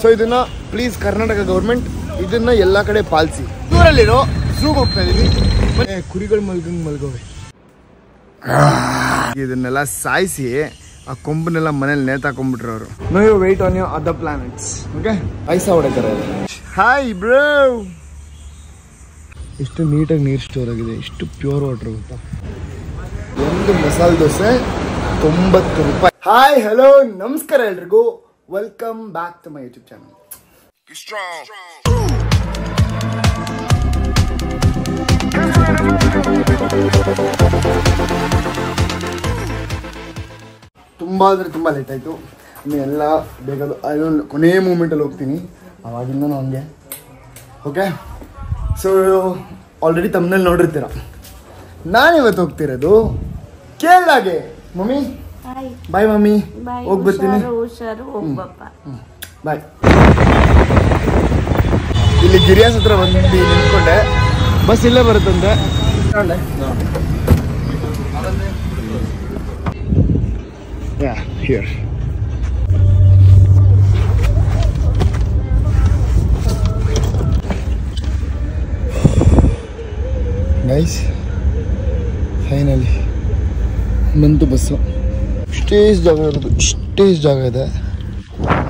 So ಇದನ್ನ please Karnataka government ಇದನ್ನ ಎಲ್ಲಾ ಕಡೆ ಪಾಲಿಸಿ. ಊರಲ್ಲಿರೋ ಝೂಗೆ ಹೋಗ್ತಾ ಇದೀವಿ. ಕುರಿಗಳು ಮಲ್ಗವೆ ಇದನ್ನೆಲ್ಲ ಸಾಯಿಸಿ ಆ ಕೊಂಬನ್ನೆಲ್ಲ ಮನೇಲಿ ನೇತಾಕೊಂಡ್ಬಿಟ್ರು ಅವರು. Know you weight on your other planets. Okay ಪೈಸಾ ಹೊಡೆತಾರೆ. ಹಾಯ್ ಬ್ರೋ, ಎಷ್ಟು ನೀಟಾಗಿ ನೀರು ಸ್ಟೋರ್ ಆಗಿದೆ, ಎಷ್ಟು ಪ್ಯೂರ್ ವಾಟರ್ ಗೊತ್ತಾ. ಒಂದು ಮಸಾಲೆ ದೋಸೆ 90 ರೂಪಾಯಿ. ಹಾಯ್ ಹಲೋ ನಮಸ್ಕಾರ ಎಲ್ರಿಗೂ, welcome back to my YouTube channel. ತುಂಬಾ ಅಂದರೆ ತುಂಬ ಲೇಟ್ ಆಯಿತು. ಎಲ್ಲ ಬೇಕಾದ ಅದೊಂದು ಕೊನೆಯ ಮೂಮೆಂಟಲ್ಲಿ ಹೋಗ್ತೀನಿ, ಅವಾಗಿಂದ ಹಂಗೆ. ಓಕೆ, ಸೊ ಆಲ್ರೆಡಿ ತಮ್ಮನಲ್ಲಿ ನೋಡಿರ್ತೀರ, ನಾನಿವತ್ತು ಹೋಗ್ತಿರೋದು ಕೇರಳಗೆ. ಮಮ್ಮಿ ಬಾಯ್. ಮಮ್ಮಿ ಹೋಗಿ ಬರ್ತೀನಿ. ಬಾಯ್. ಇಲ್ಲಿ ಗಿರಿಯಾಸ್ ಹತ್ರ ಬಂದು ನಿಂತ್ಕೊಂಡೆ, ಬಸ್ ಇಲ್ಲೇ ಬರುತ್ತಂತೆ. Yeah, here. Guys, finally ಬಂತು ಬಸ್ಸು. ಇಷ್ಟೇ ಜಾಗ ಇದೆ.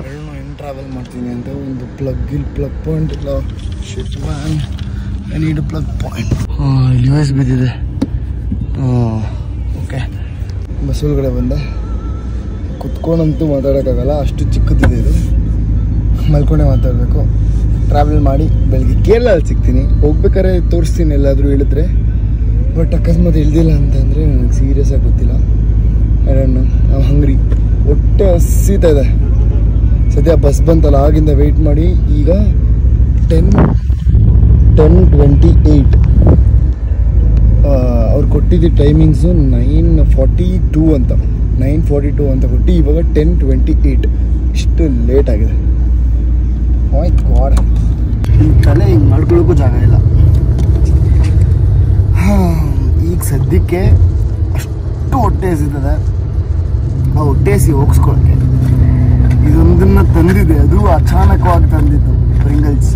ಏನು ಟ್ರಾವೆಲ್ ಮಾಡ್ತೀನಿ ಅಂತ ಒಂದು ಪ್ಲಗ್ ಪಾಯಿಂಟ್ ಇಲ್ಲ. Shit man, I need plug point. ಇಲ್ಲಿ US ಬಿದ್ದಿದೆ. ಓಕೆ, ಬಸ್ ಒಳಗಡೆ ಬಂದ. ಕುತ್ಕೊಂಡಂತೂ ಮಾತಾಡೋಕ್ಕಾಗಲ್ಲ, ಅಷ್ಟು ಚಿಕ್ಕದಿದೆ ಇದು. ಮಲ್ಕೊಂಡೆ ಮಾತಾಡಬೇಕು. ಟ್ರಾವೆಲ್ ಮಾಡಿ ಬೆಳಗ್ಗೆ ಕೇರಳಲ್ಲಿ ಸಿಗ್ತೀನಿ. ಹೋಗ್ಬೇಕಾದ್ರೆ ತೋರಿಸ್ತೀನಿ ಎಲ್ಲಾದರೂ ಹೇಳಿದ್ರೆ. ಬಟ್ ಅಕಸ್ಮಾತ್ ಇಳ್ದಿಲ್ಲ ಅಂತಂದರೆ ನನಗೆ ಸೀರಿಯಸ್ ಆಗಿ ಗೊತ್ತಿಲ್ಲ. ನಾನು ಹಂಗ್ರಿ, ಹೊಟ್ಟೆ ಹಸಿತಾ ಇದೆ. ಸದ್ಯ ಬಸ್ ಬಂತಲ್ಲ, ಆಗಿಂದ ವೆಯ್ಟ್ ಮಾಡಿ. ಈಗ 10:28. ಅವ್ರು ಕೊಟ್ಟಿದ್ದ ಟೈಮಿಂಗ್ಸು 9:42 ಅಂತ. 9:42 ಅಂತ ಕೊಟ್ಟು ಇವಾಗ 10:28. ಇಷ್ಟು ಲೇಟ್ ಆಗಿದೆ. ಮೈ ಗಾಡ್, ಈ ತಲೆ ಹಿಂಗೆ ಮಾಡ್ಕೊಳ್ಳೋಕ್ಕೂ ಜಾಗ ಇಲ್ಲ. ಈಗ ಸದ್ಯಕ್ಕೆ ಅಷ್ಟು ಹೊಟ್ಟೆ ಹಸಿತದೆ. ಆ ಹೊಟ್ಟೆ ಹಸಿ ಹೋಗಿಸ್ಕೊಳಕ್ಕೆ ಇದೊಂದನ್ನು ತಂದಿದೆ. ಅದು ಅಚಾನಕವಾಗಿ ತಂದಿದ್ದು ಪ್ರಿಂಗಲ್ಸ್.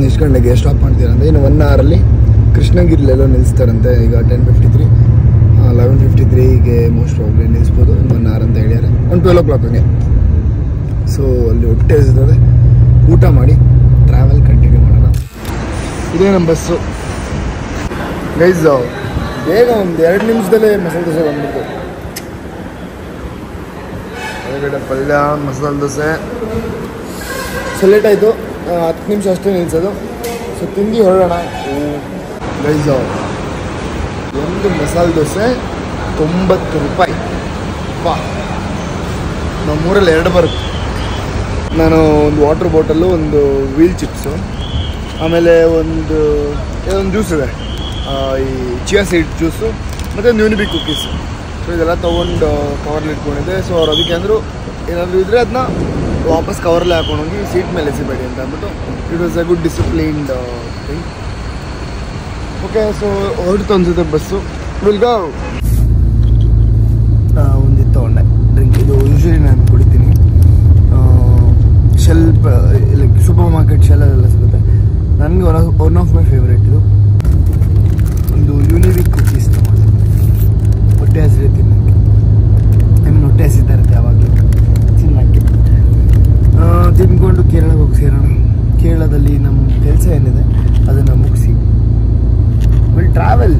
ಎಷ್ಟು ಗಂಟೆಗೆ ಸ್ಟಾಪ್ ಮಾಡ್ತೀರಂದ್ರೆ ಇನ್ನು 1 ಅವರಲ್ಲಿ ಕೃಷ್ಣಗಿರಿಲೆಲ್ಲೋ ನಿಲ್ಲಿಸ್ತಾರಂತೆ. ಈಗ 10:53, 11:53ಗೆ ಮೋಸ್ಟ್ ಪ್ರಾಬ್ಲಿ ನಿಲ್ಲಿಸ್ಬೋದು. 1 ಅವರ್ ಅಂತ ಹೇಳ್ಯಾರೆ. 12 o'clock ಹಂಗೆ. ಸೊ ಅಲ್ಲಿ ಹೊಟ್ಟೆ ಹಸಿತದೆ, ಊಟ ಮಾಡಿ ಟ್ರಾವೆಲ್ ಕಂಟಿನ್ಯೂ ಮಾಡೋಣ. ಇದೇ ನಮ್ಮ ಬಸ್ಸು ಗೈಸ್. ಬೇಗ ಒಂದು 2 ನಿಮಿಷದಲ್ಲೇ ಮಸಾಲೆ ದೋಸೆ ಬಂದ್ಬಿಡ್ತು. ಹೊರಗಡೆ ಪಲ್ಯ, ಮಸಾಲೆ ದೋಸೆ. ಸೊ ಲೇಟ್ ಆಯಿತು, 10 ನಿಮಿಷ ಅಷ್ಟೇ ನಿಲ್ಸೋದು. ಸೊ ತಿಂದು ಹೊರಡೋಣ ಗೈಸ್. ಒಂದು ಮಸಾಲೆ ದೋಸೆ 90 ರೂಪಾಯಿ. ವಾ, ನಮ್ಮೂರಲ್ಲಿ 2 ಬರುತ್ತೆ. ನಾನು ಒಂದು ವಾಟರ್ ಬಾಟಲು, ಒಂದು ವೀಲ್ ಚಿಪ್ಸು, ಆಮೇಲೆ ಒಂದು ಜ್ಯೂಸ್ ಇದೆ, ಈ ಚಿಯಾ ಸೀಡ್ ಜ್ಯೂಸು, ಮತ್ತು ನ್ಯೂನಿಬಿ ಕುಕ್ಕೀಸ್. ಸೊ ಇದೆಲ್ಲ ತೊಗೊಂಡು ಕವರ್ಲಿ ಇಟ್ಕೊಂಡಿದ್ದೆ. ಸೊ ಅವ್ರು ಅದಕ್ಕೆ ಅಂದರು ಏನಾದರೂ ಇದ್ದರೆ ಅದನ್ನ ವಾಪಸ್ ಕವರ್ಲೆ ಹಾಕೊಂಡೋಗಿ ಸೀಟ್ ಮೇಲೆ ಎಸಿಬೇಡಿ ಅಂತ ಅಂದ್ಬಿಟ್ಟು. It was a good disciplined thing. Okay, so ಹೊರಡ್ತು ಅನ್ಸುತ್ತೆ ಬಸ್ಸು. Will go. ಒಂದಿತ್ತು ತೊಗೊಂಡೆ ಡ್ರಿಂಕ್. ಇದು ಯೂಶ್ವಲಿ ನಾನು ಕುಡಿತೀನಿ. ಶೆಲ್, ಲೈಕ್ ಸೂಪರ್ ಮಾರ್ಕೆಟ್ ಶೆಲ್ಲಲ್ಲೆಲ್ಲ ಸಿಗುತ್ತೆ. ನನಗೆ ಒನ್ ಆಫ್ ಮೈ ಫೇವ್ರೇಟ್ ಇದು. ಒಂದು ಯೂನಿವಿಕ್ ಕುಕೀಸ್ ತೊಗೊಂಡೆ. ಹೊಟ್ಟೆ ಹಸಿರು ತಿನ್ನೋಕ್ಕೆ, ಹೊಟ್ಟೆ ಹಸಿತಾ ಇರುತ್ತೆ ಯಾವಾಗಲೂ ತಿನ್ನೋಕ್ಕೆ. ತಿನ್ಕೊಂಡು ಕೇರಳಕ್ಕೆ ಹೋಗಿ ಸೇರೋಣ. ಕೇರಳದಲ್ಲಿ ನಮ್ಮ ಕೆಲಸ ಏನಿದೆ ಅದನ್ನು ಮುಗಿಸಿ will travel.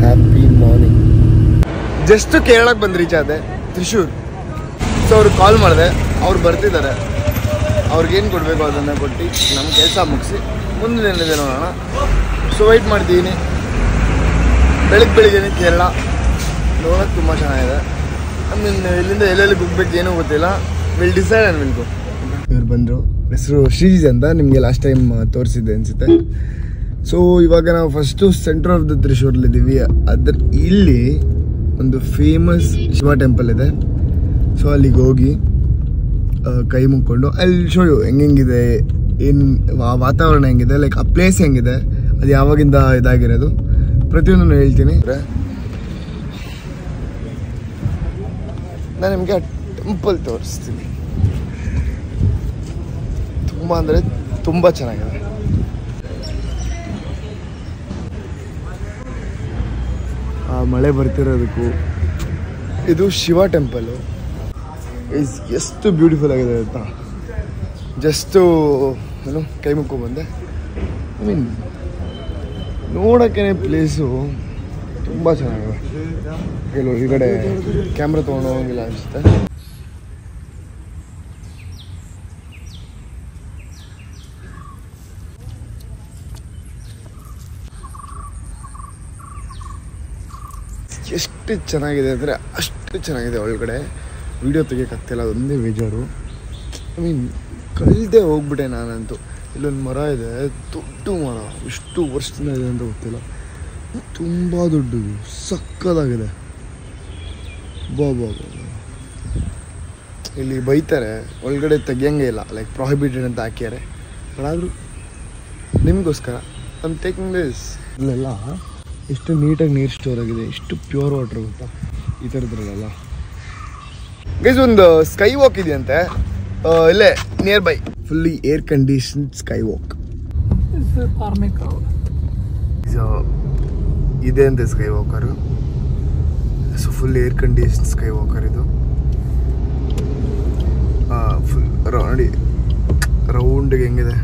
Happy morning. Just ಕೇರಳಕ್ಕೆ ಬಂದು ರೀಚ್ ಆದೆ, ತ್ರಿಶೂರ್. ಸೊ ಅವ್ರಿಗೆ ಕಾಲ್ ಮಾಡಿದೆ, ಅವ್ರು ಬರ್ತಿದ್ದಾರೆ. ಅವ್ರಿಗೇನು ಕೊಡಬೇಕು ಅದನ್ನು ಕೊಟ್ಟು ನಮ್ಮ ಕೆಲಸ ಮುಗಿಸಿ ಮುಂದಿನ ಏನಿದೆ ನೋಡೋಣ. ಸೊ ವೆಯ್ಟ್ ಮಾಡ್ತಿದ್ದೀನಿ. ಬೆಳಿಗ್ಗೆ ಕೇರಳ ನೋಡೋಕ್ಕೆ ತುಂಬ ಚೆನ್ನಾಗಿದೆ. ಇಲ್ಲಿಂದ ಎಲ್ಲೆಲ್ಲಿ ಹೋಗ್ಬೇಕು ಏನೂ ಗೊತ್ತಿಲ್ಲ. Will decide and will go. ಇವ್ರು ಬಂದರು. ಹೆಸರು ಶ್ರೀಜ್ ಅಂತ, ನಿಮಗೆ ಲಾಸ್ಟ್ ಟೈಮ್ ತೋರಿಸಿದ್ದೆ ಅನಿಸುತ್ತೆ. ಸೊ ಇವಾಗ ನಾವು ಫಸ್ಟು ಸೆಂಟರ್ ಆಫ್ ದ ತ್ರಿಶೂರಲ್ಲಿದ್ದೀವಿ. ಇಲ್ಲಿ ಒಂದು ಫೇಮಸ್ ಶಿವ ಟೆಂಪಲ್ ಇದೆ. ಸೊ ಅಲ್ಲಿಗೆ ಹೋಗಿ ಕೈ ಮುಕ್ಕೊಂಡು ಅಲ್ಲಿ ಶೋ ಯು ಹೆಂಗಿದೆ, ಏನು ವಾತಾವರಣ ಹೆಂಗಿದೆ, ಲೈಕ್ ಆ ಪ್ಲೇಸ್ ಹೆಂಗಿದೆ, ಅದು ಯಾವಾಗಿಂದ ಇದಾಗಿರೋದು ಪ್ರತಿಯೊಂದನ್ನು ಹೇಳ್ತೀನಿ. ನಾನು ನಿಮಗೆ ಟೆಂಪಲ್ ತೋರಿಸ್ತೀನಿ. ತುಂಬ ಅಂದರೆ ತುಂಬ ಚೆನ್ನಾಗಿದೆ. ಆ ಮಳೆ ಬರ್ತಿರೋದಕ್ಕೂ ಇದು ಶಿವ ಟೆಂಪಲ್ಲು ಎಷ್ಟು ಬ್ಯೂಟಿಫುಲ್ ಆಗಿದೆ ಅಂತ ಜಸ್ಟು ನಾನು ಕೈ ಮುಕ್ಕೊಂಡ್ಬಂದೆ. ಐ ಮೀನ್ ನೋಡೋಕ್ಕೆ ಪ್ಲೇಸು ತುಂಬ ಚೆನ್ನಾಗಿದೆ. ಕೆಲವು ಈ ಕಡೆ ಕ್ಯಾಮ್ರಾ ತೊಗೊಂಡು ಹೋಗಂಗಿಲ್ಲ ಅನಿಸುತ್ತೆ. ಎಷ್ಟು ಚೆನ್ನಾಗಿದೆ ಅಂದರೆ ಅಷ್ಟು ಚೆನ್ನಾಗಿದೆ. ಒಳಗಡೆ ವಿಡಿಯೋ ತೆಗಿಯೋಕ್ಕಾಗ್ತಿಲ್ಲ, ಅದೊಂದೇ ಬೇಜಾರು. ಐ ಮೀನ್ ಕಳೆದೇ ಹೋಗ್ಬಿಟ್ಟೆ ನಾನಂತೂ. ಇಲ್ಲೊಂದು ಮರ ಇದೆ, ದೊಡ್ಡ ಮರ, ಎಷ್ಟು ವರ್ಷದಿಂದ ಇದೆ ಅಂತ ಗೊತ್ತಿಲ್ಲ, ತುಂಬ ದೊಡ್ಡದು, ಸಕ್ಕದಾಗಿದೆ. ಬಾಬಾ ಇಲ್ಲಿ ಬೈತಾರೆ, ಒಳಗಡೆ ತೆಗಿಯಂಗೆ ಇಲ್ಲ, ಲೈಕ್ ಪ್ರೊಹಿಬಿಟೆಡ್ ಅಂತ ಹಾಕ್ಯಾರೆ. ಆದರೂ ನಿಮಗೋಸ್ಕರ ಐ ಟೇಕಿಂಗ್ ದಿಸ್. ಇಲ್ಲೆಲ್ಲ ಎಷ್ಟು ನೀಟಾಗಿ ನೀರು ಸ್ಟೋರ್ ಆಗಿದೆ, ಎಷ್ಟು ಪ್ಯೂರ್ ವಾಟರ್ ಗೊತ್ತಾ ಈ ಥರದ್ರಲ್ಲೆಲ್ಲ. ಗೈಸ್ ಒಂದು ಸ್ಕೈ ವಾಕ್ ಇದೆಯಂತೆ ಇಲ್ಲೇ near by, fully air condition sky walk ಇದೆ ಅಂತೆ. Sky Walkaroo so full air condition sky walker ಇದು. ಫುಲ್ ನೋಡಿ ರೌಂಡಿಗೆ ಹೆಂಗಿದೆ.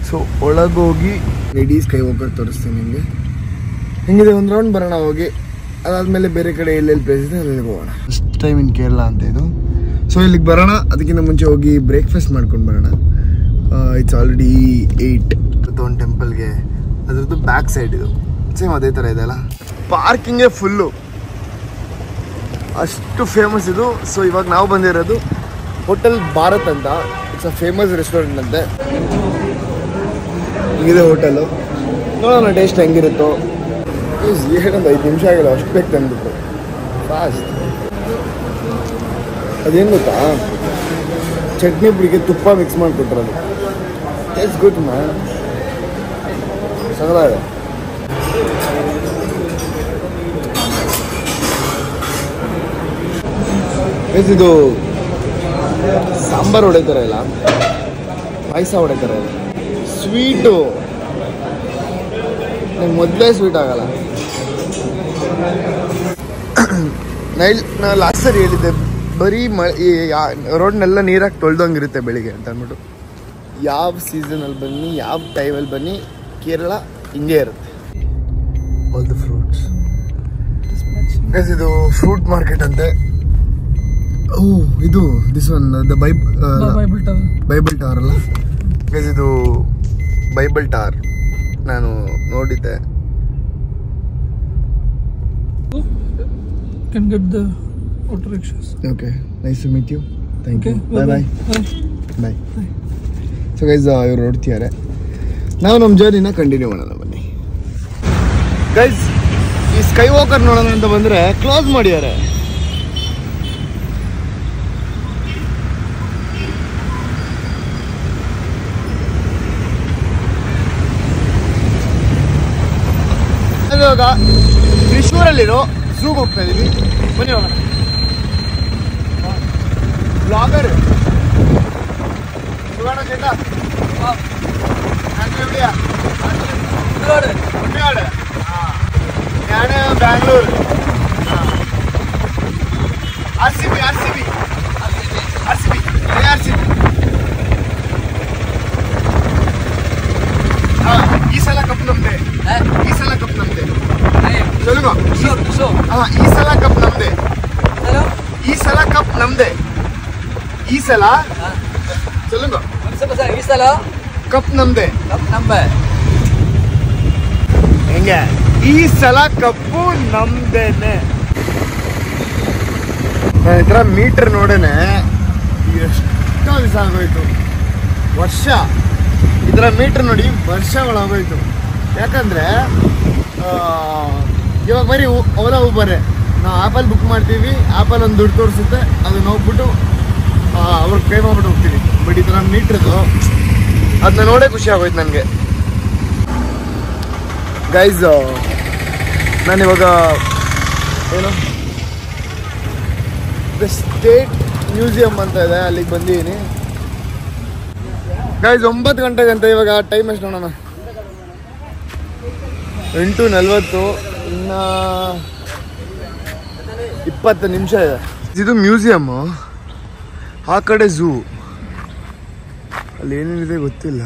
ಸೊ ಒಳಗೋಗಿ ರೆಡಿ ಸ್ಕೈ ವಾಕರ್ ತೋರಿಸ್ತೀನಿ ನಿಮಗೆ. ಹೆಂಗಿದೆ ಒಂದು ರೌಂಡ್ ಬರೋಣ ಹೋಗಿ, ಅದಾದಮೇಲೆ ಬೇರೆ ಕಡೆ ಎಲ್ಲೆಲ್ಲಿ ಪ್ಲೇಸ್ ಇದೆ ಅಲ್ಲಿಗೆ ಹೋಗೋಣ. ಫಸ್ಟ್ ಟೈಮ್ ಇನ್ ಕೇರಳ ಅಂತ ಇದು. ಸೊ ಇಲ್ಲಿಗೆ ಬರೋಣ, ಅದಕ್ಕಿಂತ ಮುಂಚೆ ಹೋಗಿ ಬ್ರೇಕ್ಫಾಸ್ಟ್ ಮಾಡ್ಕೊಂಡು ಬರೋಣ. It's already 8. ಒಂದು ಟೆಂಪಲ್ಗೆ ಅದ್ರದ್ದು ಬ್ಯಾಕ್ ಸೈಡ್ ಇದು ಸೇಮ್ ಅದೇ ಥರ ಇದೆ ಅಲ್ಲ. ಪಾರ್ಕಿಂಗೇ ಫುಲ್ಲು, ಅಷ್ಟು ಫೇಮಸ್ ಇದು. ಸೊ ಇವಾಗ ನಾವು ಬಂದಿರೋದು ಹೋಟೆಲ್ ಭಾರತ್ ಅಂತ. ಇಟ್ಸ್ ಅ ಫೇಮಸ್ ರೆಸ್ಟೋರೆಂಟ್ ಅಂತೆ. ಇದೆ ಹೋಟೆಲು, ನೋಡೋಣ ಟೇಸ್ಟ್ ಹೆಂಗಿರುತ್ತೋ. ಏನೊಂದು 5 ನಿಮಿಷ ಆಗಿಲ್ಲ, ಅಷ್ಟು ಬೇಕು ತಂದ್ಬಿಟ್ಟು ಫಾಸ್ಟ್. ಅದೇನು ಗೊತ್ತಾ, ಚಟ್ನಿ ಪುಡಿಗೆ ತುಪ್ಪ ಮಿಕ್ಸ್ ಮಾಡಿಕೊಟ್ರದು. ಟೇಸ್ಟ್ ಗುಡ್ ಮ್ಯಾನ್, ಸಗಲ ಇದೆ. ಇದು ಸಾಂಬಾರು ಹೊಡಿತಾರ ಇಲ್ಲ, ಪಾಯಸ ಹೊಡಿತಾರ ಇಲ್ಲ, ಸ್ವೀಟು ನಂಗೆ ಮೊದಲೇ ಸ್ವೀಟ್ ಆಗಲ್ಲ. ನಾನು ಲಾಸ್ಟ್ ಸರಿ ಹೇಳಿದ್ದೆ, ಬರೀ ಮಳೆ ರೋಡ್ನೆಲ್ಲ ನೀರಾಗಿ ತೊಳ್ದಂಗಿರುತ್ತೆ ಬೆಳಿಗ್ಗೆ ಅಂತ ಅಂದ್ಬಿಟ್ಟು. ಯಾವ ಸೀಸನಲ್ಲಿ ಬನ್ನಿ, ಯಾವ ಟೈಮಲ್ಲಿ ಬನ್ನಿ, ಕೇರಳ ಹಿಂಗೆ ಇರುತ್ತೆ. All the fruits. ಇದು ಫ್ರೂಟ್ ಮಾರ್ಕೆಟ್ ಅಂತೆ. ಓ ಇದು this one the Bible tower ಅಲ್ಲ ಗೈಸ್, ಇದು ಬೈಬಲ್ ಟವರ್ ನಾನು ನೋಡಿದ್ದೆ. Can get the auto rickshaws. Okay, nice to meet you. Thank you. Bye. So guys ಇವ್ರು ನೋಡ್ತಿದ್ದಾರೆ, ನಾವು ನಮ್ಮ ಜರ್ನಿನ ಕಂಟಿನ್ಯೂ ಮಾಡೋಣ ಬನ್ನಿ. ಗೈಸ್ ಈ ಸ್ಕೈ ವಾಕರ್ ನೋಡೋಣ ಅಂತ ಬಂದರೆ ಕ್ಲೋಸ್ ಮಾಡಿದ್ದಾರೆ. ಇವಾಗ ತ್ರಿಶೂರಲ್ಲಿರೋ ಝೂಗೆ ಹೋಗ್ತಾ ಇದೀವಿ, ಬನ್ನಿ ಹೋಗೋಣ. ಬ್ಲಾಗರ್ സുഖാണോ ചേട്ടാ? എവിടെയാ? കുട്ടിക്കാട്. ഞാന് ബാംഗ്ലൂർ. RCB ಈ ಸಲ ಕಪ್ ನಮ್ದೆ. ಈ ಸಲ ಕಪ್ ನಮ್ದೆ. ಚಲೋ ಈ ಸಲ ಕಪ್ ನಮ್ದೆ. ಈ ಸಲ ಕಪ್ ನಮ್ದೆ. ಈ ಸಲ ಚಲೋ ಈ ಸಲ ಕಪ್ ನಮ್ದೆ. ಹೆಂಗೆ ಈ ಸಲ ಕಪ್ಪು ನಮ್ದೇನೆ. ನನ್ನ ಹತ್ರ ಮೀಟರ್ ನೋಡೇನೆ ಎಷ್ಟೋ ದಿವಸ ಆಗೋಯ್ತು, ವರ್ಷ. ಇದರ ಮೀಟರ್ ನೋಡಿ ವರ್ಷಗಳಾಗೋಯ್ತು. ಯಾಕಂದರೆ ಇವಾಗ ಬರೀ ಓಲಾ ಊಬರೇ. ನಾವು ಆ್ಯಪಲ್ಲಿ ಬುಕ್ ಮಾಡ್ತೀವಿ, ಆ್ಯಪಲ್ಲಿ ಒಂದು ದುಡ್ಡು ತೋರಿಸುತ್ತೆ, ಅದನ್ನ ಹೋಗ್ಬಿಟ್ಟು ಅವ್ರು ಪೇ ಮಾಡ್ಬಿಟ್ಟು ಹೋಗ್ತೀನಿ. ಬಟ್ ಈ ಥರ ಮೀಟ್ರದು ಅದನ್ನ ನೋಡೇ ಖುಷಿ ಆಗೋಯ್ತು ನನಗೆ. ಗೈಸ್ ನಾನಿವಾಗ ಏನು ದ ಸ್ಟೇಟ್ ಮ್ಯೂಸಿಯಂ ಅಂತ ಇದೆ, ಅಲ್ಲಿಗೆ ಬಂದಿದ್ದೀನಿ ಗೈಸ್. 9 ಗಂಟೆಗೆ ಅಂತ. ಇವಾಗ ಟೈಮ್ ಎಷ್ಟು ನೋಡೋಣ, 8:40. ಇನ್ನು 20 ನಿಮಿಷ ಇದೆ. ಇದು ಮ್ಯೂಸಿಯಮ್ಮು, ಆ ಕಡೆ ಝೂ. ಅಲ್ಲಿ ಏನೇನಿದೆ ಗೊತ್ತಿಲ್ಲ.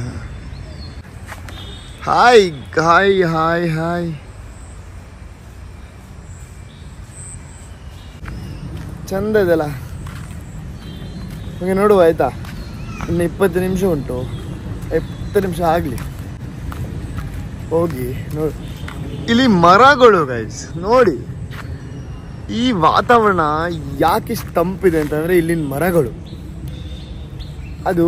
Hi hi hi hi. ಚಂದ ಇದೆಲ್ಲ. ಹಾಗೆ ನೋಡುವ ಆಯ್ತಾ. ಇನ್ನು 20 ನಿಮಿಷ ಉಂಟು, 20 ನಿಮಿಷ ಆಗಲಿ ಹೋಗಿ ನೋಡಿ. ಇಲ್ಲಿ ಮರಗಳು ಗೈಸ್ ನೋಡಿ. ಈ ವಾತಾವರಣ ಯಾಕೆ ಇಷ್ಟು ತಂಪಿದೆ ಅಂತಂದರೆ ಇಲ್ಲಿನ ಮರಗಳು. ಅದು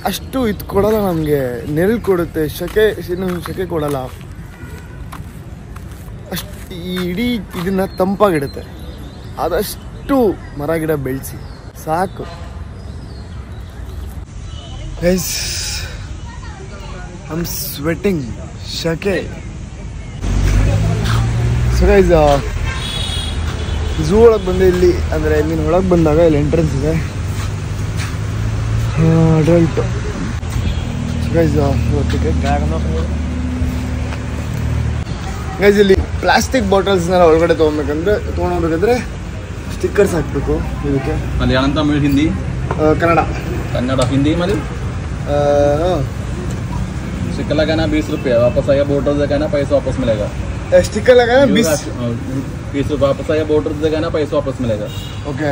ಅಷ್ಟು ಇದು ಕೊಡಲ್ಲ ನಮಗೆ, ನೆರಳು ಕೊಡುತ್ತೆ, ಶೆಕೆ ಕೊಡಲ್ಲ. ಅಷ್ಟು ಈ ಇಡೀ ಇದನ್ನ ತಂಪಾಗಿಡುತ್ತೆ. ಆದಷ್ಟು ಮರ ಗಿಡ ಬೆಳೆಸಿ ಸಾಕು ಗೈಸ್. ಐ ಆಮ್ ಸ್ವೆಟಿಂಗ್, ಶೆಕೆ. ಸೊ ಗೈಸ್ ಝೂ ಒಳಗೆ ಬಂದೆ. ಇಲ್ಲಿ ಅಂದರೆ ನೀನು ಒಳಗೆ ಬಂದಾಗ ಇಲ್ಲಿ ಎಂಟ್ರೆನ್ಸ್ ಇದೆ, ಅಡಲ್ಟ್. ಗೈಸ್ ಗೈಸ್ ಇಲ್ಲಿ ಪ್ಲಾಸ್ಟಿಕ್ ಬಾಟಲ್ಸ್ನೆಲ್ಲ ಒಳಗಡೆ ತೊಗೊಂಡೋಗ್ಬೇಕಂದ್ರೆ ಸ್ಟಿಕ್ಕರ್ಸ್ ಹಾಕಬೇಕು. ಇದಕ್ಕೆ ಮಲಯಾಳಂ, ತಮಿಳ್, ಹಿಂದಿ, ಕನ್ನಡ. हिंदी मध्ये स्टिकर लगाना 20 रुपये, वापस आया बोटल लगाना पैसा वापस मिलेगा. स्टिकर लगाना 20 रुपये, वापस आया बोटल लगाना पैसा वापस मिलेगा. ಓಕೆ,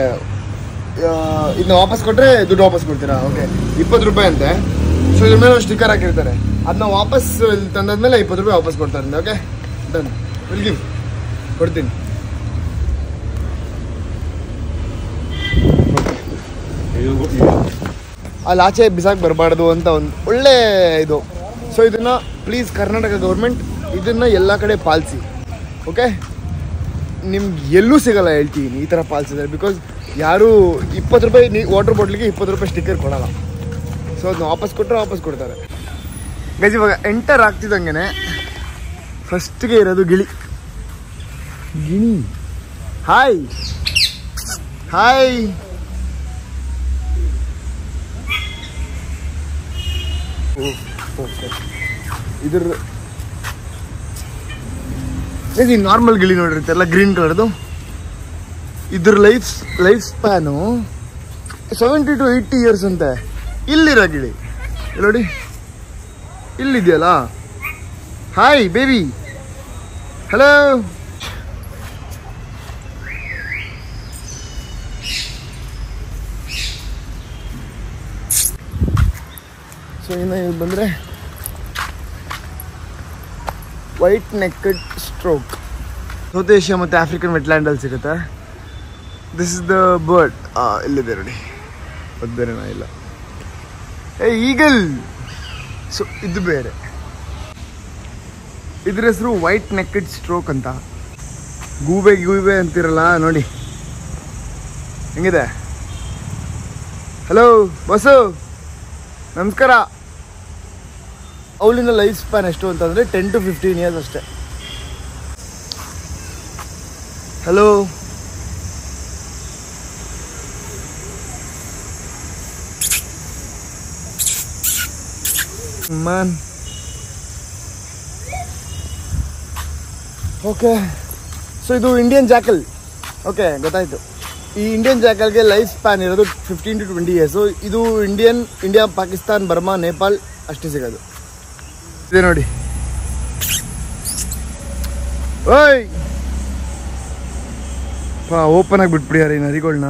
ಇದನ್ನ ವಾಪಸ್ ಕೊಟ್ಟರೆ ದುಡ್ಡು ವಾಪಸ್ ಕೊಡ್ತೀರಾ? ಓಕೆ, 20 ರೂಪಾಯಿ ಅಂತೆ. ಸೊ ಇದ್ರ ಮೇಲೆ ಸ್ಟಿಕ್ಕರ್ ಹಾಕಿರ್ತಾರೆ, ಅದನ್ನ ವಾಪಸ್ ತಂದಾದ್ಮೇಲೆ 20 ರೂಪಾಯಿ ವಾಪಸ್ ಕೊಡ್ತಾರೆ. ಓಕೆ ಡನ್, ವಿಲ್ ಗಿವ್, ಕೊಡ್ತೀನಿ. ಅಲ್ಲಿ ಆಚೆ ಬಿಸಾಕ್ ಬರಬಾರ್ದು ಅಂತ ಒಂದು ಒಳ್ಳೆ ಇದು. ಸೊ ಇದನ್ನು ಪ್ಲೀಸ್ ಕರ್ನಾಟಕ ಗೌರ್ಮೆಂಟ್ ಇದನ್ನು ಎಲ್ಲ ಕಡೆ ಪಾಲಿಸಿ. ಓಕೆ, ನಿಮ್ಗೆ ಎಲ್ಲೂ ಸಿಗಲ್ಲ ಹೇಳ್ತೀನಿ ಈ ಥರ ಪಾಲಿಸಿದ್ರೆ. ಬಿಕಾಸ್ ಯಾರು 20 ರೂಪಾಯಿ ವಾಟರ್ ಬಾಟ್ಲಿಗೆ 20 ರೂಪಾಯಿ ಸ್ಟಿಕ್ಕರ್ ಕೊಡಲ್ಲ. ಸೊ ಅದನ್ನ ವಾಪಸ್ ಕೊಟ್ಟರೆ ವಾಪಸ್ ಕೊಡ್ತಾರೆ. ಗೈಸ್ ಇವಾಗ ಎಂಟರ್ ಆಗ್ತಿದ್ದಂಗೆ ಫಸ್ಟ್ಗೆ ಇರೋದು ಗಿಳಿ. Hi hi. ಇದ್ರ ಈ ನಾರ್ಮಲ್ ಗಿಳಿ ನೋಡಿರ್ತಾರಲ್ಲ ಗ್ರೀನ್ ಕಲರ್ದು, ಇದ್ರ ಲೈಫ್ ಸ್ಪ್ಯಾನು 70 to 80 years ಅಂತೆ. ಇಲ್ಲಿರೋ ಗಿಳಿ ನೋಡಿ, ಇಲ್ಲಿದೆಯಲ್ಲ. Hi baby, hello. ಸೊ ಇನ್ನು ಇದು ಬಂದರೆ white necked stork. South Asia ಮತ್ತು ಆಫ್ರಿಕನ್ ವೆಟ್ಲ್ಯಾಂಡಲ್ಲಿ ಸಿಗುತ್ತೆ. This is the bird. ಇಲ್ಲಿದೆ ನೋಡಿ, ಅದು ಬೇರೆನಾ? ಇಲ್ಲ, ಈಗಲ್. ಸೊ ಇದು ಬೇರೆ. ಇದ್ರ ಹೆಸರು ವೈಟ್ ನೆಕ್ಕೆಡ್ ಸ್ಟ್ರೋಕ್ ಅಂತ. ಗೂಬೆ ಅಂತಿರಲ್ಲ ನೋಡಿ, ಹೆಂಗಿದೆ? ಹಲೋ ಬಸ್ಸು, ನಮಸ್ಕಾರ. ಅವಳಿಂದ ಲೈಫ್ ಸ್ಪ್ಯಾನ್ ಎಷ್ಟು ಅಂತಂದರೆ 10 to 15 years ಅಷ್ಟೇ. Hello, man. ಓಕೆ, ಸೊ ಇದು ಇಂಡಿಯನ್ ಜಾಕಲ್. ಓಕೆ, ಗೊತ್ತಾಯಿತು. ಈ ಇಂಡಿಯನ್ ಜಾಕಲ್ಗೆ ಲೈಫ್ ಸ್ಪ್ಯಾನ್ ಇರೋದು 15 to 20 years. ಇದು ಇಂಡಿಯಾ, ಪಾಕಿಸ್ತಾನ್, ಬರ್ಮಾ, ನೇಪಾಲ್ ಅಷ್ಟೇ ಸಿಗೋದು. ಇದೆ ನೋಡಿ. ಓಯ್ ಓಪನ್ ಆಗಿ ಬಿಟ್ಬಿಡಿಯಾರ ಈ ನರಿಗಳನ್ನ.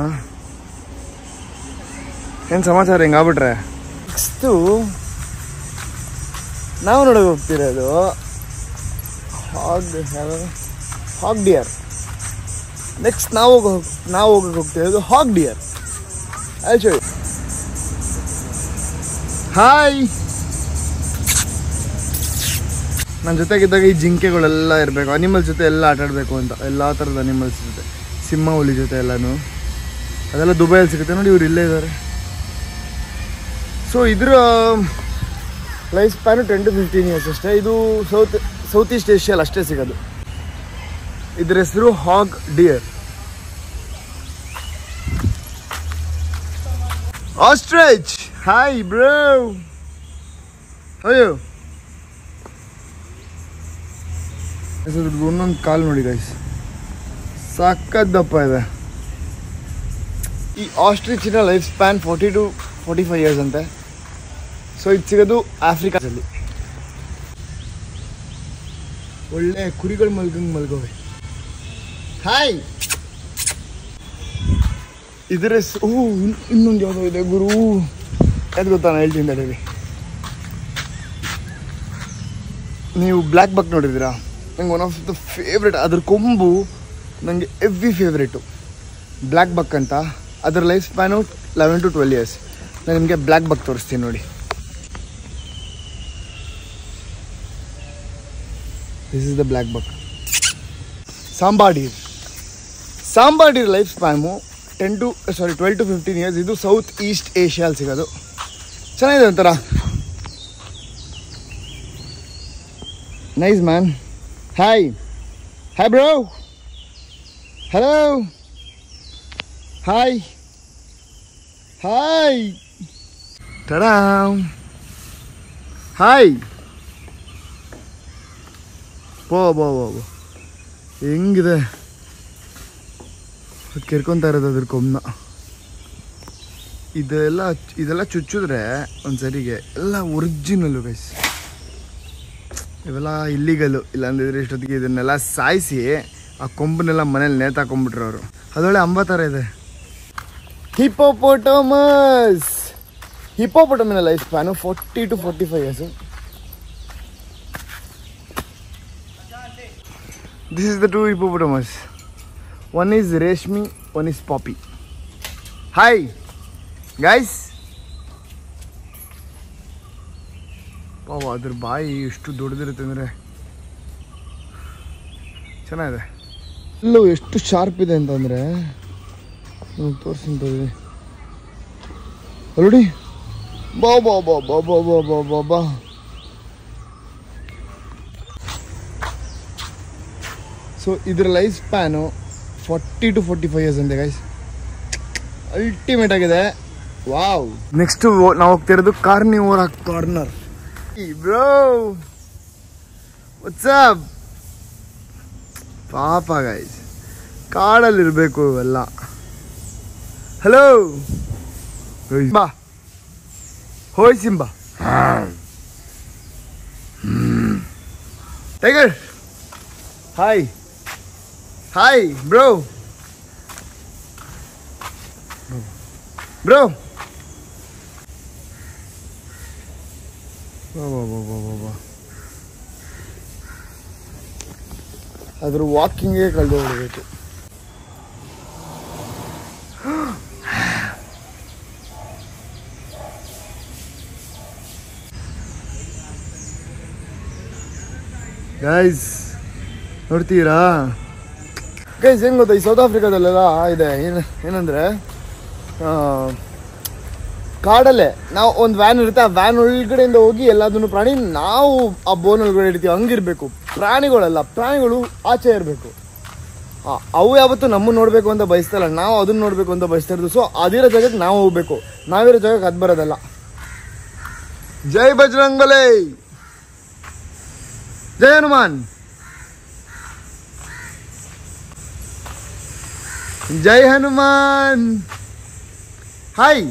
ಏನು ಸಮಾಚಾರ ಹಿಂಗಾಗ್ಬಿಟ್ರೆ? ನೆಕ್ಸ್ಟು ನಾವು ನೋಡೋಕೆ ಹೋಗ್ತಿರೋದು ಹಾಗ್ ಡಿಯರ್. ನೆಕ್ಸ್ಟ್ ನಾವು ಹೋಗಕ್ಕೆ ಹೋಗ್ತಿರೋದು ಹಾಗ್ ಡಿಯರ್. ಆಯ್ತು, ಹಾಯ್. ನನ್ನ ಜೊತೆಗಿದ್ದಾಗ ಈ ಜಿಂಕೆಗಳೆಲ್ಲ ಇರಬೇಕು, ಅನಿಮಲ್ಸ್ ಜೊತೆ ಎಲ್ಲ ಆಟಾಡಬೇಕು ಅಂತ. ಎಲ್ಲ ಥರದ ಅನಿಮಲ್ಸ್ ಜೊತೆ, ಸಿಂಹ, ಹುಲಿ ಜೊತೆ ಎಲ್ಲನೂ. ಅದೆಲ್ಲ ದುಬೈಯಲ್ಲಿ ಸಿಗುತ್ತೆ ನೋಡಿ, ಇವ್ರು ಇಲ್ಲೇ ಇದ್ದಾರೆ. ಸೊ ಇದ್ರ ಲೈಫ್ ಸ್ಪ್ಯಾನು 10 to 15 years ಅಷ್ಟೇ. ಇದು ಸೌತ್ ಈಸ್ಟ್ ಏಷ್ಯಲ್ಲಿ ಅಷ್ಟೇ ಸಿಗೋದು. ಇದ್ರ ಹೆಸರು ಹಾಗ್ ಡಿಯರ್. ಆಸ್ಟ್ರಿಚ್, ಹಾಯ್ ಬ್ರೋ, ಅಯ್ಯೋ ಒಂದೊಂದು ಕಾಲು ನೋಡಿ ಗೈಸ್, ಸಕ್ಕತ್ತಪ್ಪ ಇದೆ. ಈ ಆಸ್ಟ್ರಿಚಿನ ಲೈಫ್ ಸ್ಪ್ಯಾನ್ 40 to 45 years ಅಂತೆ. ಸೊ ಇದು ಸಿಗೋದು ಆಫ್ರಿಕಾದಲ್ಲಿ. ಒಳ್ಳೆ ಕುರಿಗಳು ಮಲ್ಗವೆ. ಹಾಯ್, ಇದರ ಇನ್ನೊಂದು ಯಾವುದೋ ಇದೆ ಗುರು, ಅದು ಗೊತ್ತಾ? ನಾನು ಹೇಳ್ತೀನಿ ತಡೀರಿ. ನೀವು ಬ್ಲ್ಯಾಕ್ ಬಕ್ ನೋಡಿದ್ದೀರಾ? ನಂಗೆ ಒನ್ ಆಫ್ ದ ಫೇವ್ರೆಟ್, ಅದ್ರ ಕೊಂಬು ನನಗೆ ಎವ್ರಿ ಫೇವ್ರೇಟು. ಬ್ಲ್ಯಾಕ್ ಬಕ್ ಅಂತ. ಅದರ ಲೈಫ್ ಸ್ಪ್ಯಾನು 11 to 12 years. ನಾನು ನಿಮಗೆ ಬ್ಲ್ಯಾಕ್ ಬಕ್ ತೋರಿಸ್ತೀನಿ ನೋಡಿ. This is the black buck. Sambar deer life span 12 to 15 years. ಇದು ಸೌತ್ ಈಸ್ಟ್ ಏಷ್ಯಲ್ಲಿ ಸಿಗೋದು. ಚೆನ್ನಾಗಿದೆ ಒಂಥರ, nice man. Hi bro, hello, hi ಟಡಾ, ಹಾಯ್. ಬೋ ಹೆಂಗಿದೆ ಕೆರ್ಕೊತಾ ಇರೋದು ಅದ್ರ ಕೊಂಬನ್ನ. ಇದೆಲ್ಲ ಚುಚ್ಚಿದ್ರೆ ಒಂದ್ಸರಿಗೆ ಎಲ್ಲ ಒರಿಜಿನಲ್ಲು ಗೈಸ್. ಇವೆಲ್ಲ ಇಲ್ಲಿಗಲ್ಲು. ಇಲ್ಲಾಂದಿದ್ರೆ ಇಷ್ಟೊತ್ತಿಗೆ ಇದನ್ನೆಲ್ಲ ಸಾಯಿಸಿ ಆ ಕೊಂಬನ್ನೆಲ್ಲ ಮನೇಲಿ ನೇತಾಕೊಂಡ್ಬಿಟ್ರು ಅವರು. ಅದೊಳ್ಳೆ ಅಂಬ ಥರ ಇದೆ. ಹಿಪ್ಪೋಪೊಟಮಸ್ life span 40 to 45 years. This is the two hippopotamus. One is Reshmi, one is Poppy. Hi guys. ಅದ್ರ ಬಾಯಿ ಎಷ್ಟು ದೊಡ್ಡದಿರುತ್ತೆ ಅಂದರೆ ಚೆನ್ನಾಗಿದೆ. ಇಲ್ಲೂ ಎಷ್ಟು ಶಾರ್ಪ್ ಇದೆ ಅಂತಂದರೆ ತೋರಿಸ್ತೀನಿ ನೋಡಿ. ಬಾ. ಸೊ ಇದ್ರ ಲೈಫ್ ಸ್ಪ್ಯಾನು 40 to 45 years ಅಂತೆ ಗೈಸ್. ಅಲ್ಟಿಮೇಟ್ ಆಗಿದೆ. ವಾವ್. ನೆಕ್ಸ್ಟ್ ನಾವು ಹೋಗ್ತಿರೋದು ಕಾರ್ನಿವೋರಾ ಕಾರ್ನರ್. Bro WhatsApp. ಪಾಪ ಗೈಸ್, ಕಾಡಲ್ಲಿರಬೇಕು ಇವೆಲ್ಲ. ಹಲೋ ಬಾ, ಹೋಯ್ ಸಿಂಬಾ. Tiger, hi bro. ಬಾ. ಅದ್ರ ವಾಕಿಂಗೇ ಕಳೆದು ಹೋಗ್ಬೇಕು. ಗೈಸ್ ನೋಡ್ತೀರಾ ಗೈಸ್, ಹೆಂಗ್ ಗೊತ್ತಾ, ಈ ಸೌತ್ ಆಫ್ರಿಕಾದಲ್ಲೆಲ್ಲ ಇದೆ ಏನಂದ್ರೆ ಕಾಡಲ್ಲೇ ನಾವು ಒಂದು ವ್ಯಾನ್ ಇರುತ್ತೆ. ಆ ವ್ಯಾನ್ ಒಳಗಡೆಯಿಂದ ಹೋಗಿ ಎಲ್ಲದನ್ನು ಪ್ರಾಣಿ ನಾವು ಆ ಬೋನ್ ಒಳಗಡೆ ಇಡ್ತೀವಿ. ಹಂಗಿರ್ಬೇಕು. ಪ್ರಾಣಿಗಳು ಆಚೆ ಇರಬೇಕು. ಅವು ಯಾವತ್ತು ನಮ್ಮನ್ನು ನೋಡಬೇಕು ಅಂತ ಬಯಸ್ತಲ್ಲ, ನಾವು ಅದನ್ನ ನೋಡಬೇಕು ಅಂತ ಬಯಸ್ತಾ ಇರೋದು. ಸೊ ಅದಿರೋ ಜಾಗಕ್ಕೆ ನಾವು ಹೋಗ್ಬೇಕು, ನಾವಿರೋ ಜಾಗಕ್ಕೆ ಅದು ಬರೋದಲ್ಲ. ಜೈ ಬಜರಂಗ್ ಬಲಿ, ಜೈ ಹನುಮಾನ್, ಜೈ ಹನುಮಾನ್. ಹಾಯ್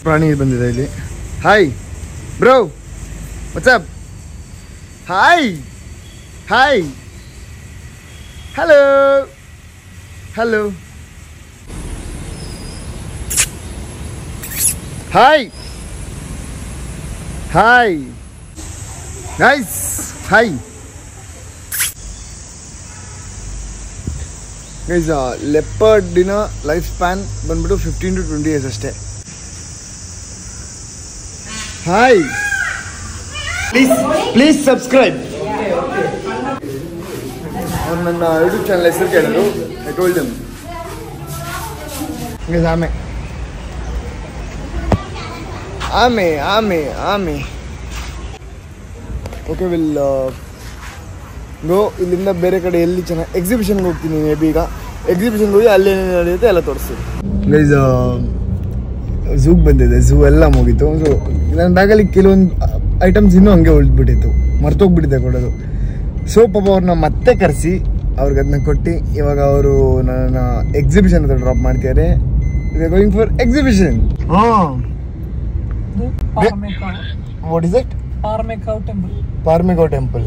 ಪ್ರಾಣಿ ಬಂದಿದೆ ಇಲ್ಲಿ. Hi bro, what's up. Hi hello hi guys. Hi guys, ಲೆಪರ್ಡಿನ ಲೈಫ್ ಸ್ಪ್ಯಾನ್ ಬಂದ್ಬಿಟ್ಟು 15 to 20 years ಅಷ್ಟೇ. Hi, please subscribe. ಅವ್ರು ನನ್ನ ಯೂಟ್ಯೂಬ್ ಚಾನಲ್ ಹೆಸರು ಕೇಳಿದ್ರು. I told them. Guys, Ame. Okay, we'll go ಇಲ್ಲಿಂದ ಬೇರೆ ಕಡೆ ಎಲ್ಲಿ ಚೆನ್ನಾಗಿ ಎಕ್ಸಿಬಿಷನ್ಗೆ ಹೋಗ್ತೀನಿ ಮೇ ಬಿ ಈಗ ಎಕ್ಸಿಬಿಷನ್ಗೆ ಹೋಗಿ ಅಲ್ಲೇನೇನು ನಡೆಯುತ್ತೆ ಎಲ್ಲ ತೋರಿಸ್ತೀನಿ ಗೈಸ್ ಝೂಗೆ ಬಂದಿದೆ ಝೂ ಎಲ್ಲ ಮುಗೀತು ಸೊ ನನ್ನ ಬ್ಯಾಗಲ್ಲಿ ಕೆಲವೊಂದು ಐಟಮ್ಸ್ ಇನ್ನೂ ಹಂಗೆ ಉಳಿದ್ಬಿಟ್ಟಿತ್ತು ಮರ್ತೋಗ್ಬಿಟ್ಟಿದೆ ಕೊಡೋದು ಸೊ ಪಾಪ ಅವ್ರನ್ನ ಮತ್ತೆ ಕರೆಸಿ ಅವ್ರಿಗೆ ಅದನ್ನ ಕೊಟ್ಟು ಇವಾಗ ಅವರು ನನ್ನ ಎಕ್ಸಿಬಿಷನ್ ಹತ್ರ ಡ್ರಾಪ್ ಮಾಡ್ತಿದ್ದಾರೆ going for exhibition what is it Paramekkavu temple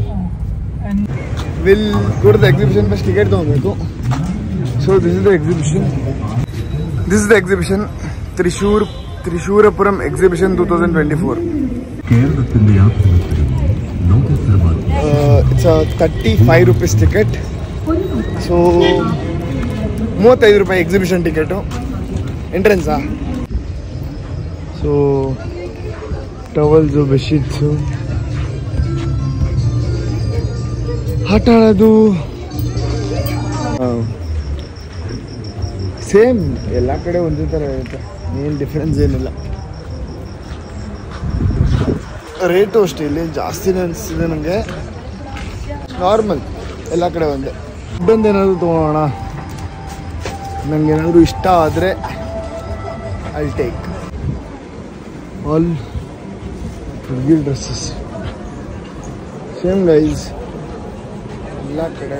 will go to the exhibition first ticket ತಗೋಬೇಕು so this is the exhibition Thrissur Pooram exhibition 2024 it's 35 rupees ticket so 35 ರೂಪಾಯಿ ಎಕ್ಸಿಬಿಷನ್ ಟಿಕೆಟು ಎಂಟ್ರೆನ್ಸಾ ಸೊ ಟವಲ್ಸು ಬೆಡ್ಶೀಟ್ಸು ಆಟ ಆಡೋದು same ಎಲ್ಲ ಕಡೆ ಒಂದೇ ಥರ ಇರುತ್ತೆ ಏನು ಡಿಫ್ರೆನ್ಸ್ ಏನಿಲ್ಲ ರೇಟು ಅಷ್ಟೇ ಇಲ್ಲಿ ಜಾಸ್ತಿನೇ ಅನಿಸ್ತಿದೆ ನನಗೆ ನಾರ್ಮಲ್ ಎಲ್ಲ ಕಡೆ ಒಂದೇ ಫುಡ್ ಏನಾದರೂ ತೊಗೊಳೋಣ ನನಗೇನಾದರೂ ಇಷ್ಟ ಆದರೆ ಐ ಟೇಕ್ ಆಲ್ ಹುಡುಗಿ ಡ್ರೆಸ್ಸಸ್ ಸೇಮ್ ಗೈಸ್ ಎಲ್ಲ ಕಡೆ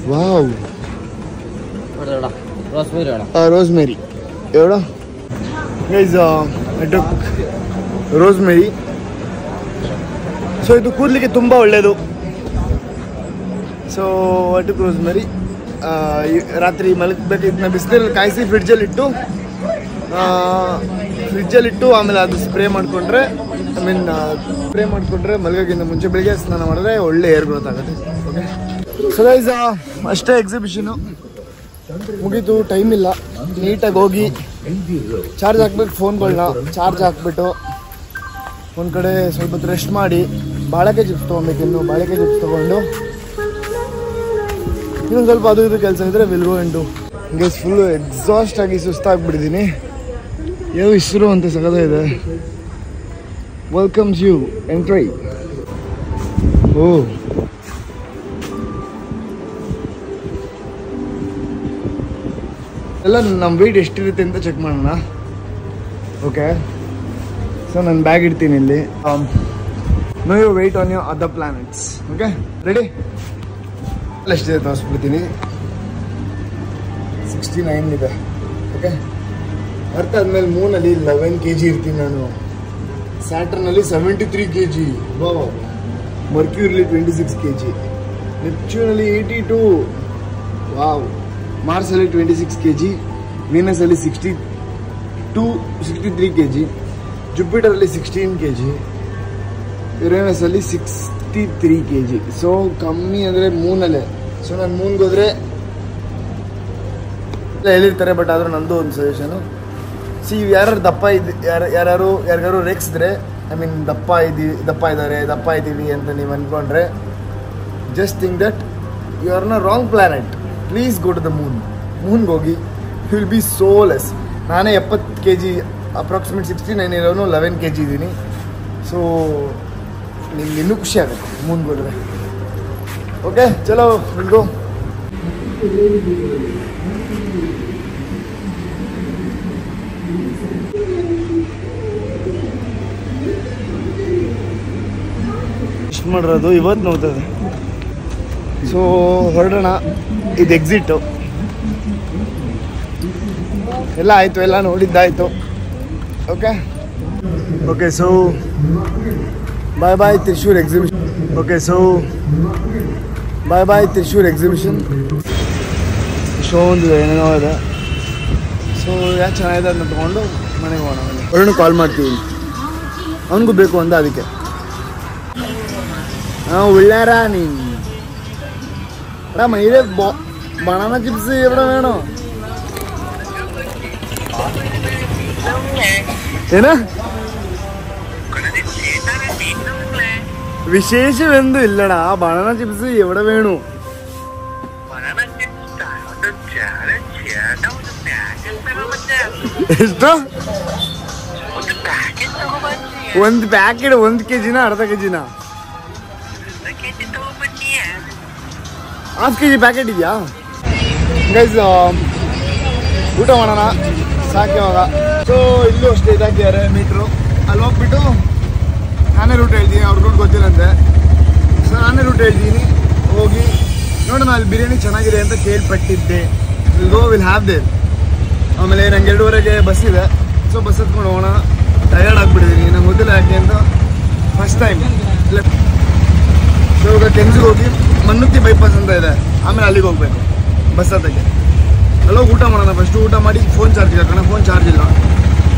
ವಾವ್ ರೋಸ್ಮೇರಿ ಎವಡೋ guys I took rosemary so ಇದು ಕೂದಲಿಗೆ ತುಂಬ ಒಳ್ಳೆಯದು ಸೊ ಐ ಟುಕ್ ರೋಸ್ಮೇರಿ ರಾತ್ರಿ ಮಲಗಬೇಕು ಇದನ್ನ ಬಿಸಿಲಲ್ಲಿ ಕಾಯಿಸಿ ಫ್ರಿಡ್ಜಲ್ಲಿಟ್ಟು ಆಮೇಲೆ ಅದು ಸ್ಪ್ರೇ ಮಾಡಿಕೊಂಡ್ರೆ ಸ್ಪ್ರೇ ಮಾಡಿಕೊಂಡ್ರೆ ಮಲಗೋಕ್ಕಿಂತ ಮುಂಚೆ ಬೆಳಿಗ್ಗೆ ಸ್ನಾನ ಮಾಡಿದ್ರೆ ಒಳ್ಳೆ ಏರ್ ಗ್ರೋತ್ ಆಗುತ್ತೆ ಓಕೆ ಸೊ ಗೈಸ್ ಅಷ್ಟೇ ಎಕ್ಸಿಬಿಷನು ಮುಗೀತು ಟೈಮ್ ಇಲ್ಲ ನೀಟಾಗಿ ಹೋಗಿ ಚಾರ್ಜ್ ಹಾಕ್ಬೇಕು ಫೋನ್ಗಳನ್ನ ಚಾರ್ಜ್ ಹಾಕ್ಬಿಟ್ಟು ಒಂದು ಕಡೆ ಸ್ವಲ್ಪ ಹೊತ್ತು ರೆಸ್ಟ್ ಮಾಡಿ ಬಾಳೆಕಾಯಿ ಚಿಪ್ಸ್ ತೊಗೊಬೇಕು ಇನ್ನು ಬಾಳೆಕಾಯಿ ಚಿಪ್ಸ್ ತೊಗೊಂಡು ಇನ್ನೊಂದು ಸ್ವಲ್ಪ ಅದು ಇದು ಕೆಲಸ ಇದ್ದರೆ ವಿಲ್ ಗೋ ಇಂಟು ಹಿಂಗೆ ಫುಲ್ಲು ಎಕ್ಸಾಸ್ಟ್ ಆಗಿ ಸುಸ್ತಾಗ್ಬಿಟ್ಟಿದ್ದೀನಿ ಯಾವ ಹೆಸರು ಅಂತ ಸಗದ ಇದೆ ವೆಲ್ಕಮ್ಸ್ ಯು ಎಂಟ್ರೈ ಓ ಎಲ್ಲ ನಮ್ಮ ವೆಯ್ಟ್ ಎಷ್ಟಿರುತ್ತೆ ಅಂತ ಚೆಕ್ ಮಾಡೋಣ ಓಕೆ ಸೊ ನಾನು ಬ್ಯಾಗ್ ಇಡ್ತೀನಿ ಇಲ್ಲಿ know you weight on you other planets okay ready ಎಷ್ಟಿದೆ ತೋರಿಸ್ಬಿಡ್ತೀನಿ 69 ಇದೆ ಓಕೆ ಅರ್ಥ ಆದಮೇಲೆ ಮೂನಲ್ಲಿ 11 kg ಇರ್ತೀನಿ ನಾನು ಸ್ಯಾಟರ್ನಲ್ಲಿ 73 kg ಮರ್ಕ್ಯೂರಿಲಿ 26 kg ನೆಪ್ಚ್ಯೂನಲ್ಲಿ 82 ವಾವ್ ಮಾರ್ಸಲ್ಲಿ 26 kg ವೀನಸಲ್ಲಿ 63 kg ಜುಪಿಟರಲ್ಲಿ 16 kg ಯುರೇನಸಲ್ಲಿ 63 kg ಸೊ ಕಮ್ಮಿ ಅಂದರೆ ಮೂನಲ್ಲೇ ಸೊ ನಾನು ಮೂನ್ಗೆ ಹೋದರೆ ಹೇಳಿರ್ತಾರೆ ಬಟ್ ಆದರೂ ನಂದು ಒಂದು ಸಜೆಷನು ಸಿ ಯಾರು ದಪ್ಪ ಯಾರಿಗಾರು ರೇಗಿಸಿದ್ರೆ ಐ ಮೀನ್ ದಪ್ಪ ಇದ್ದೀವಿ ಅಂತ ನೀವು ಅಂದ್ಕೊಂಡ್ರೆ just think that you are on wrong planet please go to the ಮೂನ್ಗೆ ಹೋಗಿ you will be so less ನಾನೇ 70 kg ಅಪ್ರಾಕ್ಸಿಮೇಟ್ 69 ಇರೋನು 11 kg ಇದ್ದೀನಿ ಸೊ ನಿಮ್ಗೆ ಇನ್ನೂ ಖುಷಿ ಆಗುತ್ತೆ ಮೂನ್ಗೆ ಹೋದರೆ ಓಕೆ ಚಲೋ ವಿಲ್ ಇಷ್ಟು ಮಾಡಿರೋದು ಇವತ್ತು ನೋಡ್ತದೆ ಸೊ ಹೊರಡೋಣ ಇದು ಎಕ್ಸಿಟು ಎಲ್ಲ ಆಯಿತು ಎಲ್ಲ ನೋಡಿದ್ದಾಯಿತು okay okay so bye Thrissur exhibition okay so bye Thrissur exhibition show ಒಂದು ಏನೇನೋ ಇದೆ ಸೊ ಯಾಕೆ ಚೆನ್ನಾಗಿದೆ ಅದನ್ನ ತೊಗೊಂಡು ಮನೆಗೆ ಹೋಗೋಣ ಹೊರಡು ಕಾಲ್ ಮಾಡ್ತೀವಿ ಅವನಿಗೂ ಬೇಕು ಅಂದ ಅದಕ್ಕೆ ഉള്ളാരാ നീ എടാ മയില് ബനാന ചിപ്സ് എവിടെ വേണോ ഏനാ വിശേഷം എന്തും ഇല്ലടാ ബനാന ചിപ്സ് എവിടെ വേണു ಎಷ್ಟು? 1 ಪ್ಯಾಕೆಟ್ 1 kg ಅರ್ಧ kg ½ kg ಪ್ಯಾಕೆಟ್ ಇದೆಯಾ ಗೈಸ್? ಊಟ ಮಾಡೋಣ ಸಾಕಿವಾಗ. ಸೊ ಇಲ್ಲೂ ಅಷ್ಟೇ ಇದಾಕಿದ್ದಾರೆ ಮೀಟ್ರು. ಅಲ್ಲಿ ಹೋಗ್ಬಿಟ್ಟು ನಾನೇ ರೂಟ್ ಹೇಳ್ತೀನಿ, ಅವ್ರ ರೂಟ್ ಗೊತ್ತಿಲ್ಲಂತೆ. ಸೊ ನಾನೇ ರೂಟ್ ಹೇಳ್ತೀನಿ, ಹೋಗಿ ನೋಡೋಣ. ಅಲ್ಲಿ ಬಿರಿಯಾನಿ ಚೆನ್ನಾಗಿದೆ ಅಂತ ಕೇಳ್ಪಟ್ಟಿದ್ದೆ. Will have their. ಆಮೇಲೆ ನಂಗೆ 2:30ಗೆ ಬಸ್ ಇದೆ. ಸೊ ಬಸ್ ಹತ್ಕೊಂಡು ಹೋಗೋಣ. ಟಯರ್ಡ್ ಆಗಿಬಿಟ್ಟಿದ್ದೀನಿ, ನಂಗೆ ಗೊತ್ತಿಲ್ಲ ಯಾಕೆ ಅಂತ. ಫಸ್ಟ್ ಟೈಮ್ ಇಲ್ಲ. ಸೊ ಇವಾಗ ಕೆಂಜಿಗೆ ಹೋಗಿ ಮನ್ನುತ್ತಿ ಬೈಪಾಸ್ ಅಂತ ಇದೆ, ಆಮೇಲೆ ಅಲ್ಲಿಗೆ ಹೋಗ್ಬೇಕು ಬಸ್ ಹತ್ತಕ್ಕೆ. ಅಲ್ಲೋಗಿ ಊಟ ಮಾಡೋಣ. ಫಸ್ಟು ಊಟ ಮಾಡಿ ಫೋನ್ ಚಾರ್ಜಿಗೆ ಹಾಕೋಣ. ಫೋನ್ ಚಾರ್ಜ್ ಇಲ್ಲ,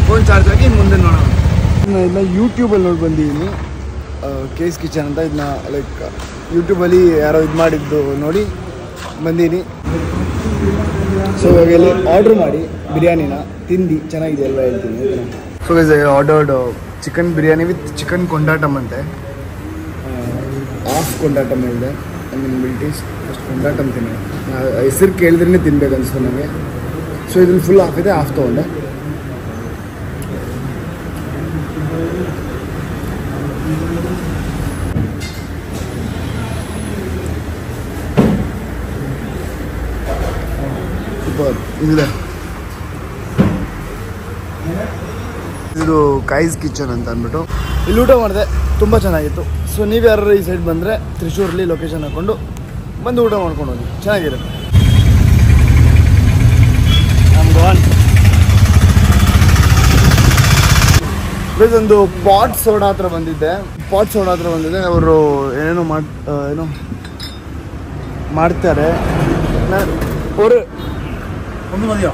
ಫೋನ್ ಚಾರ್ಜ್ ಆಗಿ ಮುಂದೆ ನೋಡೋಣ. ಇದನ್ನ ಯೂಟ್ಯೂಬಲ್ಲಿ ನೋಡಿ ಬಂದಿದ್ದೀನಿ, ಕೇಸ್ ಕಿಚನ್ ಅಂತ. ಇದನ್ನ ಲೈಕ್ ಯೂಟ್ಯೂಬಲ್ಲಿ ಯಾರೋ ಇದು ಮಾಡಿದ್ದು ನೋಡಿ ಬಂದೀನಿ. ಸೊ ಇವಾಗ ಇಲ್ಲಿ ಆರ್ಡ್ರ್ ಮಾಡಿ ಬಿರಿಯಾನಿನ ತಿಂದು ಚೆನ್ನಾಗಿದೆ ಅಲ್ವಾ ಹೇಳ್ತೀನಿ. So is ordered chicken biryani with chicken kondattam ಅಂತೆ. ಹಾಫ್ ಕೊಂಡಾಟಮ್ ಇದೆ. ಐ ಮೀನ್ ಟೇಸ್ಟ್ ಅಷ್ಟು ಕೊಂಡಾಟಮ್ ತಿನ್ನಿ. ಹೆಸರು ಕೇಳಿದ್ರೇ ತಿನ್ಬೇಕು ಅನಿಸ್ತು ನನಗೆ. ಸೊ ಇದ್ರಲ್ಲಿ ಫುಲ್ ಹಾಫ್ ಇದೆ, ಹಾಫ್ ತೊಗೊಂಡೆ. ಇಲ್ಲ, ಇದು ಕೈಸ್ ಕಿಚನ್ ಅಂತ ಅಂದ್ಬಿಟ್ಟು ಇಲ್ಲಿ ಊಟ ಮಾಡಿದೆ, ತುಂಬ ಚೆನ್ನಾಗಿತ್ತು. ಸೊ ನೀವು ಯಾರು ಈ ಸೈಡ್ ಬಂದರೆ ತ್ರಿಶೂರಲ್ಲಿ ಲೊಕೇಶನ್ ಹಾಕ್ಕೊಂಡು ಬಂದು ಊಟ ಮಾಡ್ಕೊಂಡು ಹೋಗಿ, ಚೆನ್ನಾಗಿರುತ್ತೆ. ಒಂದು ಪಾಟ್ ಸೋಡಾ ಹತ್ರ ಬಂದಿದ್ದೆ. ಅವರು ಏನೇನೋ ಏನೋ ಮಾಡ್ತಾರೆ. ಅವರು ಒಂದು ಮಂದಿ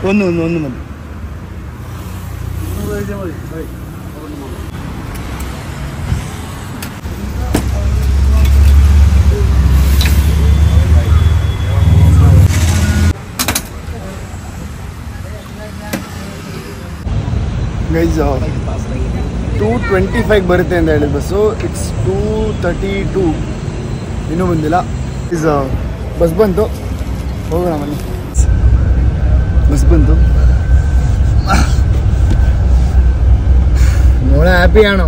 ಗೈಸ್ 2:25 ಬರುತ್ತೆ ಅಂತ ಹೇಳಿದ ಬಸ್ಸು. ಇಟ್ಸ್ 2:32, ಇನ್ನೂ ಬಂದಿಲ್ಲ. ಬಸ್ ಬಂತು, ಹೋಗೋಣ ಬನ್ನಿ. ಬಸ್ ಬಂತು, ನೋಡ ಹ್ಯಾಪಿ ಆಣ,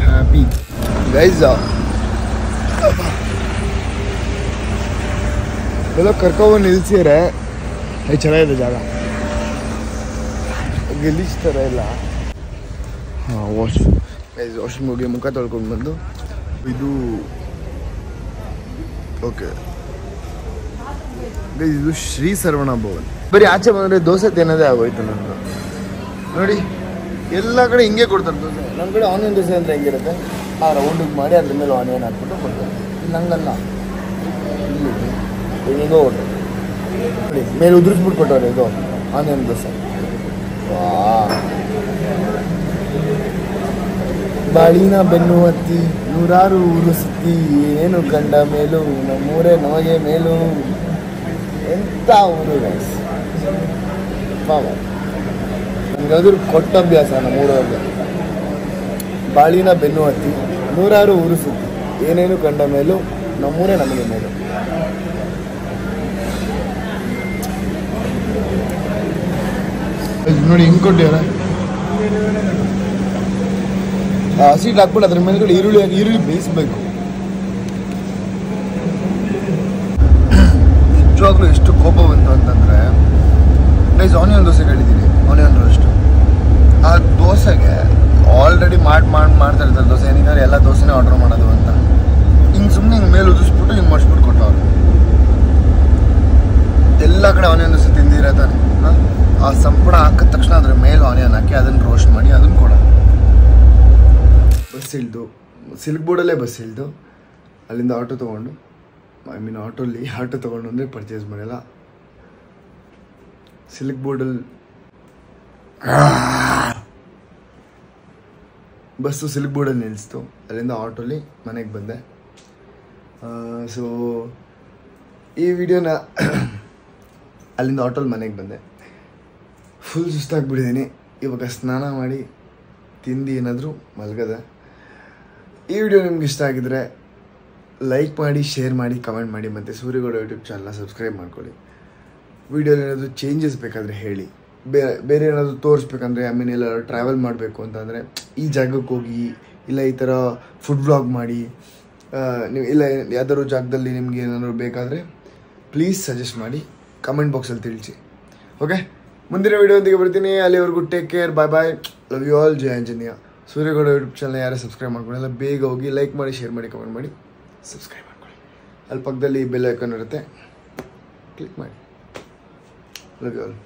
ಹ್ಯಾಪಿ ಗೈಸ್. ಎಲ್ಲ ಕರ್ಕೊಬಂದು ನಿಲ್ಸಿದ್ರೆ ಚೆನ್ನಾಗಿದೆ ಜಾಗ, ಗಲೀಜ್ ಥರ ಇಲ್ಲ. ಹಾಂ, ವಾಶ್ರೂಮ್ ಹೋಗಿ ಮುಖ ತೊಳ್ಕೊಂಡು ಬಂದು ಇದು ಓಕೆ. ಇದು ಶ್ರೀ ಸರ್ವಣ ಭವನ್. ಬರೀ ಆಚೆ ಬಂದರೆ ದೋಸೆ ತಿನ್ನೋದೇ ಆಗೋಯ್ತು ನನಗೆ. ನೋಡಿ ಎಲ್ಲ ಕಡೆ ಹಿಂಗೆ ಕೊಡ್ತಾರೆ ದೋಸೆ. ನಮ್ಮ ಕಡೆ ಆನಿಯನ್ ದೋಸೆ ಅಂದರೆ ಹೆಂಗಿರುತ್ತೆ, ಆ ರೌಂಡಿಗೆ ಮಾಡಿ ಅದ್ರ ಮೇಲೆ ಆನಿಯನ್ ಹಾಕ್ಬಿಟ್ಟು ಕೊಡ್ತಾರೆ. ಇಲ್ಲಿ ನಂಗಲ್ಲ, ಇಲ್ಲಿ ಹೆಂಗೋ ಕೊಟ್ಟರು ನೋಡಿ, ಮೇಲೆ ಉದುರಿಸ್ಬಿಟ್ಟು ಕೊಟ್ಟವ್ರೆ ಇದು ಆನಿಯನ್ ದೋಸೆ. ಬಾಳಿನ ಬೆನ್ನು ಹತ್ತಿ ನೂರಾರು ಊರು ಸುತ್ತಿ ಏನೇನು ಕಂಡ ಮೇಲೂ ನಮ್ಮೂರೇ ನಮಗೆ ಮೇಲೂ. ಎಂಥ ಊರು ಗೈಸ್, ನನಗದು ಕೊಟ್ಟ ಅಭ್ಯಾಸ ನಮ್ಮೂರಲ್ಲಿ. ಬಾಳಿನ ಬೆನ್ನು ಹತ್ತಿ ನೂರಾರು ಊರು ಸುತ್ತಿ ಏನೇನು ಕಂಡ ಮೇಲೂ ನಮ್ಮೂರೇ ನಮಗೆ ಮೇಲು. ನೋಡಿ ಹಿಂಗೆ ಕೊಟ್ಟಿದ್ದಾರೆ. ಹಸಿಟ್ಟು ಹಾಕ್ಬಿಟ್ಟು ಅದ್ರ ಮೇಲ್ಗಡೆ ಈರುಳ್ಳಿ ಬೇಯಿಸ್ಬೇಕು. ನಿಜವಾಗ್ಲೂ ಎಷ್ಟು ಕೋಪ ಬಂತು ಅಂತಂದರೆ, ಗೈಸ್ ಆನಿಯನ್ ದೋಸೆ ಹೇಳಿದ್ದೀನಿ, ಆನಿಯನ್ ರೋಸ್ಟ್. ಆ ದೋಸೆಗೆ ಆಲ್ರೆಡಿ ಮಾಡ್ತಾ ಇರ್ತಾರೆ ದೋಸೆ. ಏನಿದ್ದಾರೆ ಎಲ್ಲ ದೋಸೆನೇ ಆರ್ಡರ್ ಮಾಡೋದು ಅಂತ ಹಿಂಗೆ ಸುಮ್ಮನೆ ಹಿಂಗೆ ಮೇಲೆ ಉದಿಸ್ಬಿಟ್ಟು ಹಿಂಗೆ ಮಾಡಿಸ್ಬಿಟ್ಟು ಕೊಟ್ಟವ್ರು. ಎಲ್ಲ ಕಡೆ ಆನಿಯನ್ ದೋಸೆ ತಿಂದಿರ ತಾನೆ. ಆ ಸಂಪುಣ ಹಾಕಿದ ತಕ್ಷಣ ಅದ್ರ ಮೇಲೆ ಆನಿಯನ್ ಹಾಕಿ ಅದನ್ನು ರೋಸ್ಟ್ ಮಾಡಿ ಅದನ್ನು ಕೊಡೋದು. ಬಸ್ ಇಳಿದು ಸಿಲ್ಕ್ ಬೋರ್ಡಲ್ಲೇ ಬಸ್ ಇಳಿದು ಅಲ್ಲಿಂದ ಆಟೋ ತೊಗೊಂಡು, ಆಟೋ ತೊಗೊಂಡು ಅಂದರೆ ಪರ್ಚೇಸ್ ಮಾಡಿಲ್ಲ. ಸಿಲ್ಕ್ ಬೋರ್ಡಲ್ಲಿ ಬಸ್ಸು ಸಿಲ್ಕ್ ಬೋರ್ಡಲ್ಲಿ ನಿಲ್ಲಿಸ್ತು. ಅಲ್ಲಿಂದ ಆಟೋಲಿ ಮನೆಗೆ ಬಂದೆ. ಸೊ ಈ ವಿಡಿಯೋನ ಅಲ್ಲಿಂದ ಆಟೋಲಿ ಮನೆಗೆ ಬಂದೆ. ಫುಲ್ ಸುಸ್ತಾಗ್ಬಿಟ್ಟಿದ್ದೀನಿ. ಇವಾಗ ಸ್ನಾನ ಮಾಡಿ ತಿಂದು ಏನಾದರೂ ಮಲಗದೆ. ಈ ವಿಡಿಯೋ ನಿಮ್ಗೆ ಇಷ್ಟ ಆಗಿದ್ರೆ ಲೈಕ್ ಮಾಡಿ, ಶೇರ್ ಮಾಡಿ, ಕಮೆಂಟ್ ಮಾಡಿ, ಮತ್ತು ಸೂರ್ಯಗೌಡ ಯೂಟ್ಯೂಬ್ ಚಾನಲ್ನ ಸಬ್ಸ್ಕ್ರೈಬ್ ಮಾಡ್ಕೊಳ್ಳಿ. ವೀಡಿಯೋಲಿ ಏನಾದರೂ ಚೇಂಜಸ್ ಬೇಕಾದರೆ ಹೇಳಿ. ಬೇರೆ ಏನಾದರೂ ತೋರಿಸ್ಬೇಕಂದ್ರೆ ಎಲ್ಲ ಟ್ರಾವೆಲ್ ಮಾಡಬೇಕು ಅಂತಂದರೆ ಈ ಜಾಗಕ್ಕೆ ಹೋಗಿ, ಇಲ್ಲ ಈ ಥರ ಫುಡ್ ವ್ಲಾಗ್ ಮಾಡಿ, ನೀವು ಇಲ್ಲ ಯಾವ್ದಾದ್ರು ಜಾಗದಲ್ಲಿ ನಿಮಗೆ ಏನಾದರೂ ಬೇಕಾದರೆ ಪ್ಲೀಸ್ ಸಜೆಸ್ಟ್ ಮಾಡಿ, ಕಮೆಂಟ್ ಬಾಕ್ಸಲ್ಲಿ ತಿಳಿಸಿ. ಓಕೆ, ಮುಂದಿನ ವೀಡಿಯೋದೊಂದಿಗೆ ಬರ್ತೀನಿ. ಅಲ್ಲಿವರೆಗೂ take care, bye bye, love you all. ಜಯ ಆಂಜನೇಯ. ಸೂರ್ಯಗೌಡ ಯೂಟ್ಯೂಬ್ ಚಾನಲ್ ಯಾರೇ ಸಬ್ಸ್ಕ್ರೈಬ್ ಮಾಡ್ಕೊಳ್ಳಿ, ಬೇಗ ಹೋಗಿ ಲೈಕ್ ಮಾಡಿ, ಶೇರ್ ಮಾಡಿ, ಕಮೆಂಟ್ ಮಾಡಿ, ಸಬ್ಸ್ಕ್ರೈಬ್ ಮಾಡ್ಕೊಳ್ಳಿ. ಅಲ್ಲಿ ಪಕ್ಕದಲ್ಲಿ ಬೆಲ್ ಐಕಾನ್ ಇರುತ್ತೆ, ಕ್ಲಿಕ್ ಮಾಡಿ. Love you all.